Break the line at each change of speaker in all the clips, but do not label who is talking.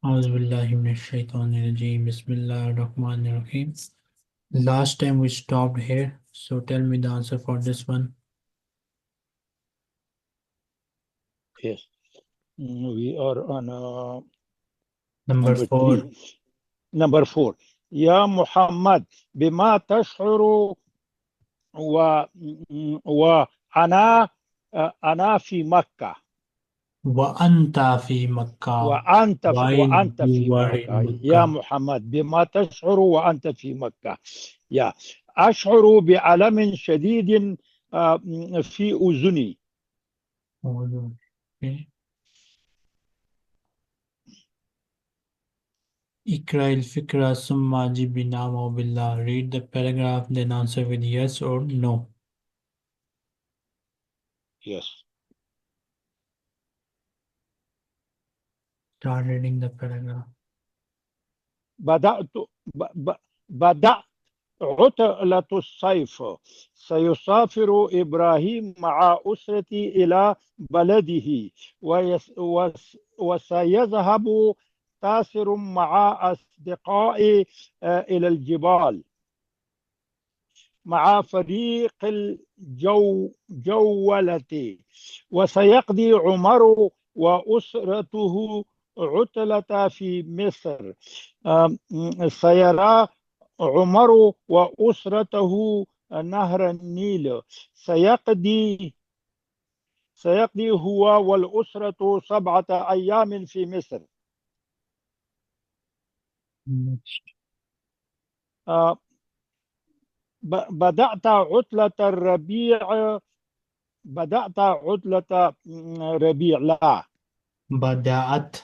Auzubillahiminash-shaytanir-rajeem. Bismillahir-rahmanir-rahim. Last time we stopped here, so tell me the answer for this one.
Yes. We are on
Number
number
4.
3. Number 4. يا محمد بما تشعر و وأنا أنا في مكة
وأنت في مكة. While
وأنت
you
في
were in
مكة. يا
Makkah.
محمد بما تشعر وأنت في مكة. يا أشعر بألم شديد في أذني.
Okay. Ikra il-fikra summa jibi nama billah. Read the paragraph, then answer with yes or no.
Yes.
Start reading the paragraph.
بدأت بدأت عطلة الصيف. سيسافر إبراهيم مع أسرتي إلى بلده وسيذهب تاسر مع أصدقائي إلى الجبال مع فريق الجولة. وسيقضي عمر وأسرته عطلة في مصر. سيرى عمر وأسرته نهر النيل. سيقضي هو والأسرة 7 أيام في مصر.
Next.
بدأت عطلة الربيع. بدأت عطلة Rabi law.
بدأت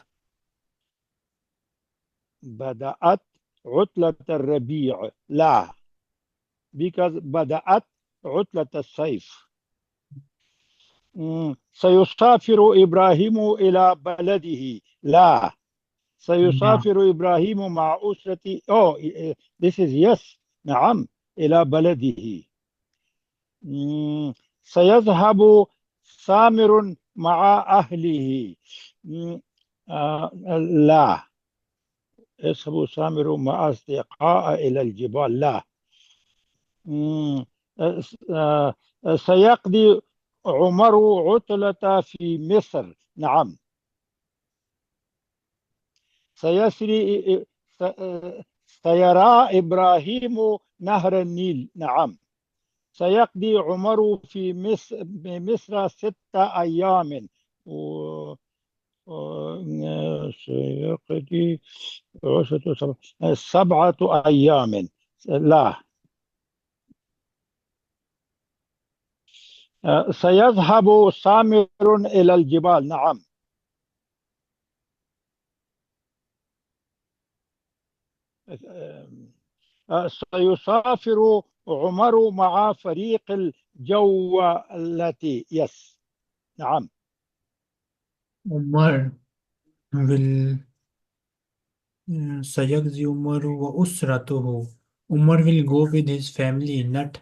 بدأت عطلة الربيع law. because بدأت عطلة الصيف. سيسافر إبراهيم إلى بلده لا.
نعم.
سيسافر إبراهيم مع أسرتي. this is yes. نعم إلى بلده. سيذهب سامر مع أهله. لا. يذهب سامر مع أصدقاء إلى الجبال لا. سيقضي عمر عطلة في مصر نعم. سيرى إبراهيم نهر النيل نعم. سيقضي عمر في مصر 6 أيام. سيقضي 7 أيام لا. سيذهب سامر إلى الجبال نعم. سيسافر عمر مع فريق الجولة يس نعم.
Umar will سيغزي عمر وأسرته. Umar will go with his family, not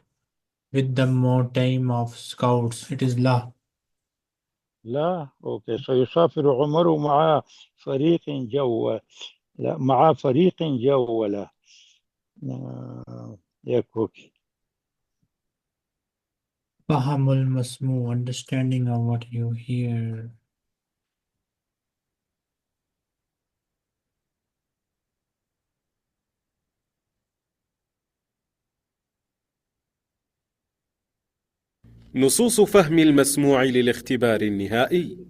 with the more time of scouts. It is La.
لا أوكي. سيسافر عمر مع فريق لا مع فريق جولة. يا كوكي.
Fahamul Masmu, understanding of what you hear.
نصوص فهم المسموع للاختبار النهائي.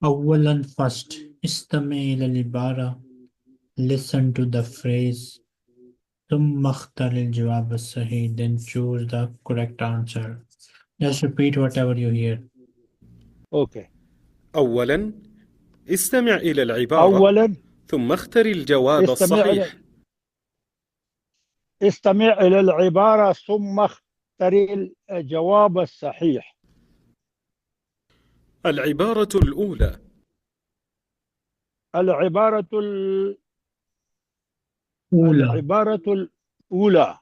أولا first استمع إلى العبارة. Listen to the phrase. ثم Akhtar الجواب الصحيح. Then choose the correct answer. Just repeat whatever you hear.
Okay.
أولا استمع إلى العبارة
أولا
ثم اختر الجواب الصحيح.
استمع إلى العبارة ثم اختر الجواب الصحيح.
العبارة الأولى.
العبارة
أولى.
الأولى.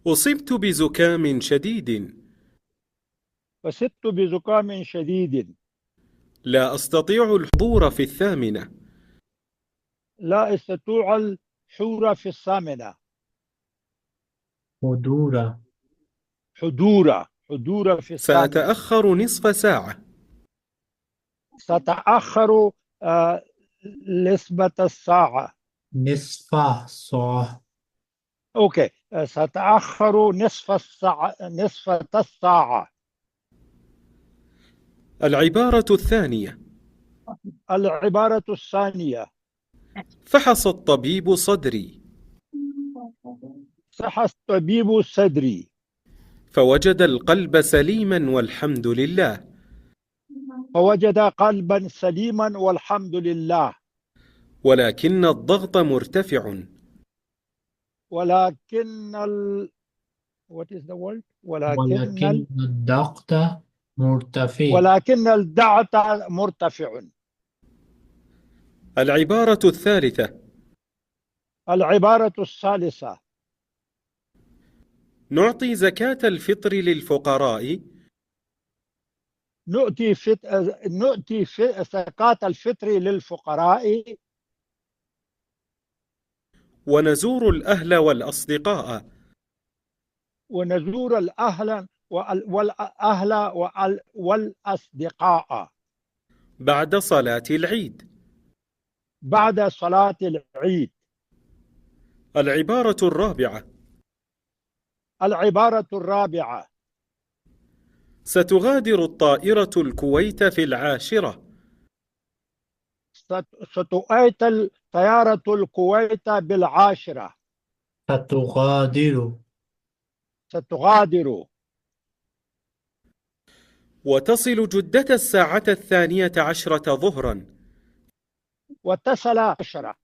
أصبت بزكام شديد.
فصبت بزكام شديد.
لا أستطيع الحضور في 8.
لا أستطيع الحضور في 8.
حضورا.
حضور في 8.
سأتأخر نصف ساعة.
ستأخر نسبة الساعة.
نصف ساعة.
أوكي، ستأخر نصف الساعة.
العبارة الثانية:
العبارة الثانية:
فحص الطبيب صدري
فحص الطبيب صدري
فوجد القلب سليما والحمد لله.
فوجد قلبا سليما والحمد لله.
ولكن الضغط مرتفع.
ولكن what is the word؟
ولكن الضغط مرتفع.
ولكن الضغط مرتفع.
العبارة الثالثة:
العبارة الثالثة:
نعطي زكاة الفطر للفقراء
نؤتي زكاة الفطر للفقراء
ونزور الأهل والأصدقاء
ونزور الأهل والأصدقاء
بعد صلاة العيد.
بعد صلاة العيد.
العبارة الرابعة:
العبارة الرابعة:
ستغادر الطائرة الكويت في 10.
ستؤتي طيارة الكويت 10. ستغادر.
وتصل جدة 12:00 ظهرا.
وتصل 10.